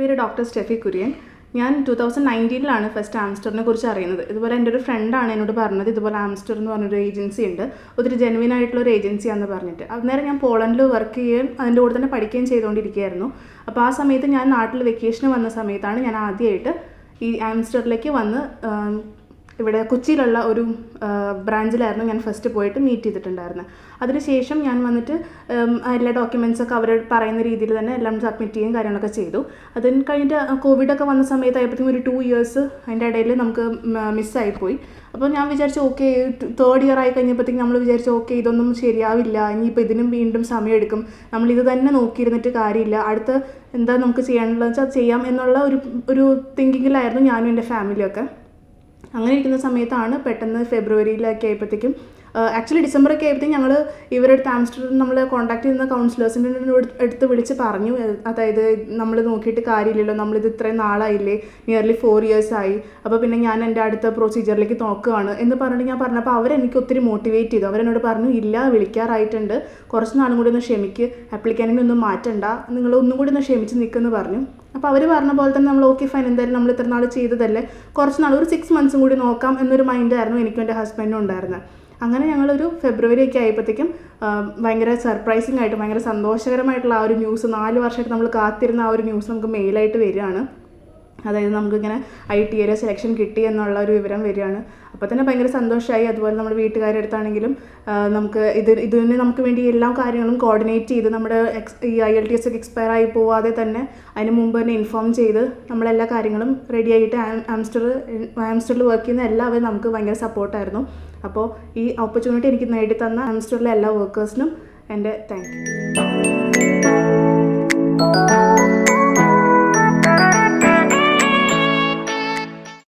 പേര് doctor Steffi Kurian. ഞാൻ 2019 first ആംസ്റ്ററിനെ കുറിച്ച് അറിയുന്നത്. ഇതുപോലെ എൻ്റെ ഒരു ഫ്രണ്ടാണ് എന്നോട് പറഞ്ഞത്, ഇതുപോലെ ആംസ്റ്റർ എന്ന് പറഞ്ഞൊരു ഏജൻസി ഉണ്ട്, ഒത്തിരി ജെനുവിൻ ആയിട്ടുള്ളൊരു ഏജൻസിയാണെന്ന് പറഞ്ഞിട്ട്. അന്നേരം ഞാൻ പോളണ്ടിൽ വർക്ക് ചെയ്യുകയും അതിൻ്റെ കൂടെ തന്നെ പഠിക്കുകയും ചെയ്തുകൊണ്ടിരിക്കുകയായിരുന്നു. അപ്പോൾ ആ സമയത്ത് ഞാൻ നാട്ടിൽ വെക്കേഷന് വന്ന സമയത്താണ് ഞാൻ ആദ്യമായിട്ട് ഈ ആംസ്റ്ററിലേക്ക് വന്ന് ഇവിടെ കൊച്ചിയിലുള്ള ഒരു ബ്രാഞ്ചിലായിരുന്നു ഞാൻ ഫസ്റ്റ് പോയിട്ട് മീറ്റ് ചെയ്തിട്ടുണ്ടായിരുന്നത്. അതിനുശേഷം ഞാൻ വന്നിട്ട് എല്ലാ ഡോക്യുമെൻറ്റ്സൊക്കെ അവർ പറയുന്ന രീതിയിൽ തന്നെ എല്ലാം സബ്മിറ്റ് ചെയ്യുകയും കാര്യങ്ങളൊക്കെ ചെയ്തു. അതിന് കഴിഞ്ഞിട്ട് കോവിഡൊക്കെ വന്ന സമയത്തായപ്പോഴത്തേക്കും ഒരു 2 years അതിൻ്റെ ഇടയിൽ നമുക്ക് മിസ്സായിപ്പോയി. അപ്പോൾ ഞാൻ വിചാരിച്ചു ഓക്കെ, 3rd year ആയി കഴിഞ്ഞപ്പോഴത്തേക്കും നമ്മൾ വിചാരിച്ചു ഓക്കെ ഇതൊന്നും ശരിയാവില്ല, ഇനിയിപ്പോൾ ഇതിനും വീണ്ടും സമയമെടുക്കും, നമ്മളിത് തന്നെ നോക്കിയിരുന്നിട്ട് കാര്യമില്ല, അടുത്ത എന്താ നമുക്ക് ചെയ്യാനുള്ളത് വെച്ചാൽ അത് ചെയ്യാം എന്നുള്ള ഒരു തിങ്കിങ്ങിലായിരുന്നു ഞാനും എൻ്റെ ഫാമിലിയൊക്കെ. അങ്ങനെ ഇരിക്കുന്ന സമയത്താണ് പെട്ടെന്ന് ഫെബ്രുവരിയിലൊക്കെ ആയപ്പോഴത്തേക്കും, ആക്ച്വലി ഡിസംബറൊക്കെ ആയപ്പോഴത്തേക്കും ഞങ്ങൾ ഇവരുടെ ആംസ്റ്റർഡാം നമ്മൾ കോൺടാക്ട് ചെയ്യുന്ന കൗൺസിലേഴ്സിൻ്റെ അടുത്ത് വിളിച്ച് പറഞ്ഞു, അതായത് നമ്മൾ നോക്കിയിട്ട് കാര്യമില്ലല്ലോ, നമ്മളിത് ഇത്രയും നാളായില്ലേ, നിയർലി 4 years ആയി, അപ്പോൾ പിന്നെ ഞാൻ എൻ്റെ അടുത്ത പ്രൊസീജിയറിലേക്ക് നോക്കുകയാണ് എന്ന് പറഞ്ഞിട്ട് ഞാൻ പറഞ്ഞപ്പോൾ അവരെനിക്ക് ഒത്തിരി മോട്ടിവേറ്റ് ചെയ്തു. അവരെന്നോട് പറഞ്ഞു, ഇല്ല വിളിക്കാറായിട്ടുണ്ട്, കുറച്ച് നാളും കൂടി ഒന്ന് ക്ഷമിക്ക്, ആപ്ലിക്കാനിനെ ഒന്നും മാറ്റണ്ട, നിങ്ങൾ ഒന്നും കൂടി ഒന്ന് ക്ഷമിച്ച് നിൽക്കുമെന്ന് പറഞ്ഞു. അപ്പോൾ അവർ പറഞ്ഞ പോലെ തന്നെ നമ്മൾ ഓക്കെ ഫൈൻ, എന്തായാലും നമ്മൾ ഇത്ര നാൾ ചെയ്തതല്ലേ, കുറച്ച് നാൾ ഒരു 6 months കൂടി നോക്കാം എന്നൊരു മൈൻഡായിരുന്നു എനിക്കും എൻ്റെ ഹസ്ബൻഡിനും ഉണ്ടായിരുന്നത്. അങ്ങനെ ഞങ്ങളൊരു ഫെബ്രുവരി ഒക്കെ ആയപ്പോഴത്തേക്കും ഭയങ്കര സർപ്രൈസിങ് ആയിട്ട് ഭയങ്കര സന്തോഷകരമായിട്ടുള്ള ആ ഒരു ന്യൂസ്, 4 വർഷമായിട്ട് നമ്മൾ കാത്തിരുന്ന ആ ഒരു ന്യൂസ് നമുക്ക് മെയിലായിട്ട് വരികയാണ്. അതായത് നമുക്കിങ്ങനെ ITAയിൽ സെലക്ഷൻ കിട്ടി എന്നുള്ള ഒരു വിവരം വരികയാണ്. അപ്പോൾ തന്നെ ഭയങ്കര സന്തോഷമായി. അതുപോലെ നമ്മുടെ വീട്ടുകാരുടെ അടുത്താണെങ്കിലും നമുക്ക് ഇതിന് നമുക്ക് വേണ്ടി എല്ലാ കാര്യങ്ങളും കോർഡിനേറ്റ് ചെയ്ത് നമ്മുടെ ഈ IELTS ഒക്കെ എക്സ്പയർ ആയി പോവാതെ തന്നെ അതിന് മുമ്പ് തന്നെ ഇൻഫോം ചെയ്ത് നമ്മളെല്ലാ കാര്യങ്ങളും റെഡി ആയിട്ട് ആംസ്റ്ററിൽ വർക്ക് ചെയ്യുന്ന എല്ലാവരും നമുക്ക് ഭയങ്കര സപ്പോർട്ടായിരുന്നു. അപ്പോൾ ഈ ഓപ്പർച്യൂണിറ്റി എനിക്ക് നേടിത്തന്ന ആംസ്റ്ററിലെ എല്ലാ വർക്കേഴ്സിനും എൻ്റെ താങ്ക് യു.